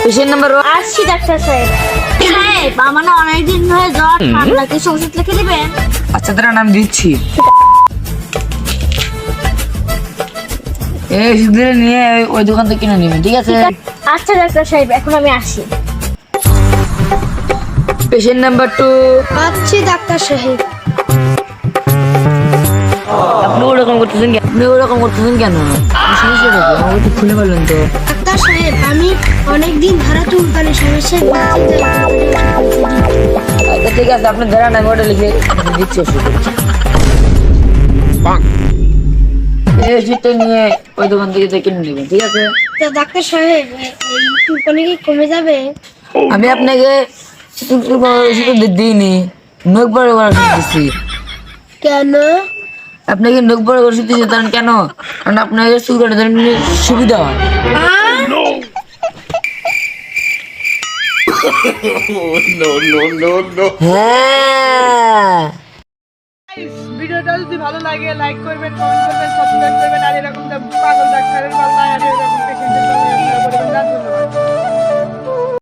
Patient number আসছি doctor সাহেব। সাহেব আমার না অনেকদিন ধরে জ্বর ঠান্ডা, কিছু ওষুধ লিখে দিবেন? আচ্ছা তারা নাম দিচ্ছি। এই ওষুধগুলো নিয়ে ওই দোকান থেকে কিনে নেবেন, ঠিক আছে? আচ্ছা ডাক্তার সাহেব, এখন আমি আসি। Patient number 2। আসছি ডাক্তার সাহেব। আপনি ওরকম করতেছেন কেন? সমস্যাটা কি? আমাকে একটু খুলে বললেন তো। ডাক্তার সাহেব আমি অনেকদিন ধরে চুলকানি সমস্যায় আচ্ছা ঠিক আছে, আপনি ধরেন আমি ওটা লিখে দিচ্ছি ওষুধ। এই ওষুধটা নিয়ে ওই দোকান থেকে কিনে নেবেন, ঠিক আছে? ডাক্তার সাহেব এই চুলকানি কি কমে যাবে? আমি আপনাকে ওষুধ দিইনি, নখ বড় করার ওষুধ দিচ্ছি। কেন? আপনাকে নখ বড় ওষুধ দিচ্ছি কারণ কেন? কারণ আপনাকে চুল কাটাতে সুবিধা হয়। হ্যাঁ। ভিডিওটা যদি ভালো লাগে লাইক করবেন, কমেন্ট করবেন, সাবস্ক্রাইব করবেন আর এরকম